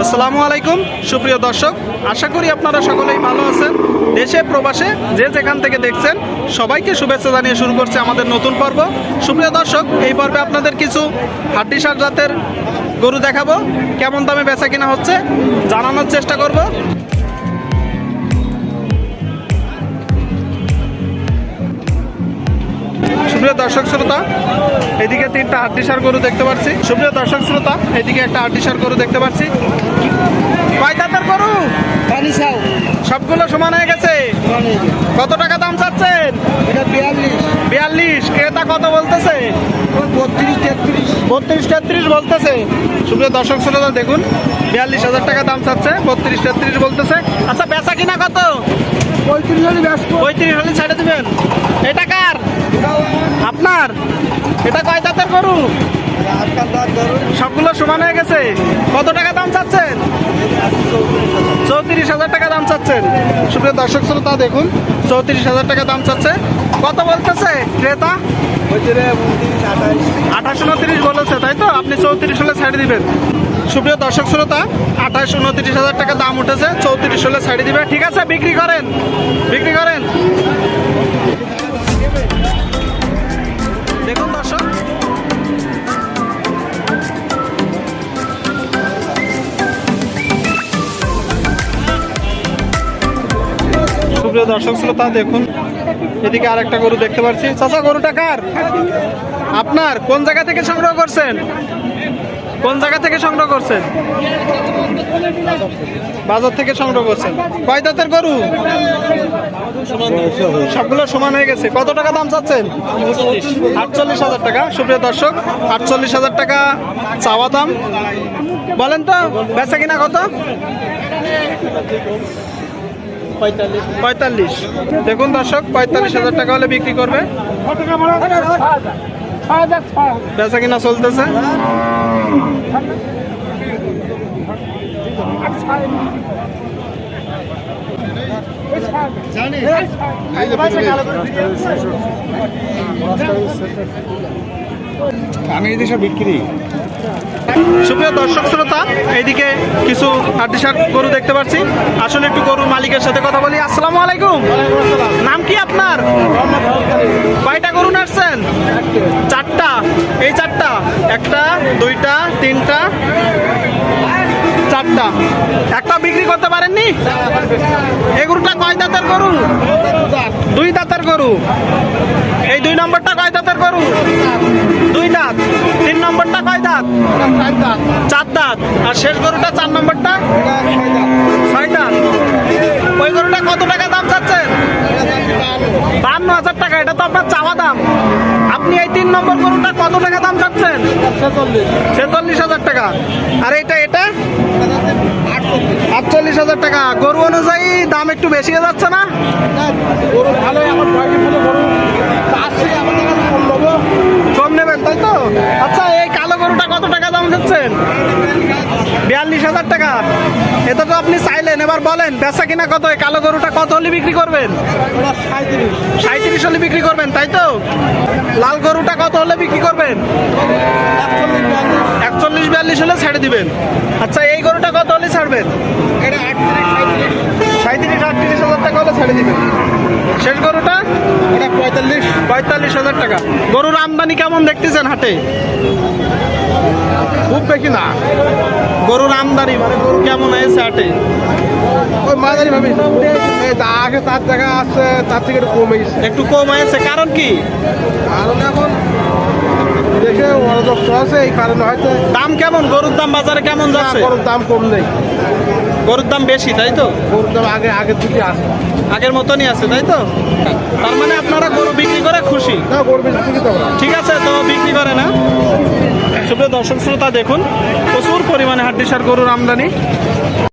আসসালামু আলাইকুম সুপ্রিয় দর্শক, আশা করি আপনারা সকলেই ভালো আছেন। দেশে প্রবাসে যে যেখান থেকে দেখছেন সবাইকে শুভেচ্ছা জানিয়ে শুরু করছে আমাদের নতুন পর্ব। সুপ্রিয় দর্শক, এই পর্বে আপনাদের কিছু হাড্ডিসার জাতের গরু দেখাবো, কেমন দামে বেচা কিনা হচ্ছে জানানোর চেষ্টা করব। সুপ্রিয় দর্শক শ্রোতা, এদিকে তিনটা হাড্ডিসার গরু দেখতে পাচ্ছি। সুপ্রিয় দর্শক শ্রোতা, এদিকে একটা হাড্ডিসার গরু দেখতে পাচ্ছি। কয় দাঁতের গরু? সবগুলো সমান হয়ে গেছে। কত টাকা দাম চাচ্ছেন? 42। ক্রেতা কত বলতেছে? 32-33 বলতেছে। সুপ্রিয় দর্শক শ্রোতা দেখুন, 42,000 টাকা দাম চাচ্ছে, 32-33 বলতেছে। আচ্ছা, বেচা কিনা কত? 35 হলে ছেড়ে দিবেন। এটা কার? আপনার? এটা কয় দাঁতের গরু? সবগুলো সমান হয়ে গেছে। কত টাকা দাম চাচ্ছেন? 34,000 টাকা দাম চাচ্ছেন। সুপ্রিয় দর্শক শ্রোতা দেখুন, 34,000 টাকা দাম চাচ্ছে। কত বলতেছে ক্রেতা? 28-29 বলেছে, তাই তো? আপনি 34 হলে ছেড়ে দিবেন। সুপ্রিয় দর্শক শ্রোতা, 28-29,000 টাকা দাম উঠেছে, 34 হলে ছেড়ে দিবে। ঠিক আছে, বিক্রি করেন, বিক্রি করেন। দেখুন দর্শক, সুপ্রিয় দর্শক শ্রোতা দেখুন, এদিকে আর একটা গরু দেখতে পাচ্ছি। চাচা, গরুটা কার? আপনার? কোন জায়গা থেকে সংগ্রহ করছেন? কোন জায়গা থেকে সংগ্রহ করছেন? বাজার থেকে সংগ্রহ করছেন। কয় দাঁতের গরু? সবগুলো সমান হয়ে গেছে। কত টাকা দাম চাচ্ছেন? 48,000 টাকা। সুপ্রিয় দর্শক, 48,000 টাকা চাওয়া দাম। বলেন তো বেচা কিনা কত? 45। দেখুন দর্শক, 45,000 টাকা হলে বিক্রি করবে। বেচা কিনা চলতেছে। আমি এই দেশে বিক্রি। সুপ্রিয় দর্শক শ্রোতা, এইদিকে কিছু হাড্ডিসার গরু দেখতে পাচ্ছি। আসলে একটু গরুর মালিকের সাথে কথা বলি। আসসালামু আলাইকুম। নাম কি আপনার? কয়টা গরু নাড়ছেন? 4টা। এই 4টা? 1টা, 2টা, 3টা, 4টা। একটা বিক্রি করতে পারেননি? এই গরুটা কয় দাঁতের গরু? 2 দাঁতের গরু। এই 2 নম্বরটা কয় দাঁতের গরু? 2 দাঁত। 3 নম্বরটা কয় দাঁত? 4 দাঁত। আর শেষ গরুটা 4 নম্বরটা 6 দাঁত। ওই গরুটা কত টাকা দাম চাচ্ছেন? 52,000 টাকা। এটা তো আপনার চাওয়া দাম। আপনি এই 3 নম্বর গরুটা কত টাকা দাম চাচ্ছেন? 46,000 টাকা। আর এটা 48,000 টাকা। গরু অনুযায়ী দাম একটু বেশি হয়ে যাচ্ছে না? কম নেবেন, তাই তো? আচ্ছা, এই কালো গরুটা কত টাকা দাম চাচ্ছেন? 42,000 টাকা। এটা তো আপনি চাইলেন, এবার বলেন বেচা কিনা কত? এই কালো গরুটা কত হলে বিক্রি করবেন? 37 হলে বিক্রি করবেন, তাই তো? লাল গরুটা কত হলে বিক্রি করবেন? 41-42 হলে ছেড়ে দিবেন। আচ্ছা, এই গরুটা কত হলে ছাড়বেন? 37-38,000 টাকা হলে ছেড়ে দিবেন। শেষ গরুটা? 45,000 টাকা। গরুর আমদানি কেমন দেখতেছেন হাটে? খুব বেশি না। গরুর আমদানি মানে গরু কেমন হয়েছে হাটে? ওই মাঝারি ভাবে আগে তার জায়গা আছে, তার থেকে একটু কমে গেছে। একটু কম হয়েছে, কারণ কি? কারণ এখন দেখে অরাজকতা আছে, এই কারণে হয়তো। দাম কেমন? গরুর দাম বাজারে কেমন যাচ্ছে? গরুর দাম কম নেই, গরুর দাম বেশি, তাই তো? গরুর দাম আগের দিকে আছে, আগের মতনই আছে, তাই তো? তার মানে আপনারা গরু বিক্রি করে খুশি? না গরু বেশি দিকে তো না। ঠিক আছে, তো বিক্রি করে না। সুপ্রিয় দর্শক শ্রোতা দেখুন, প্রচুর পরিমাণে হাড্ডিসার গরুর আমদানি।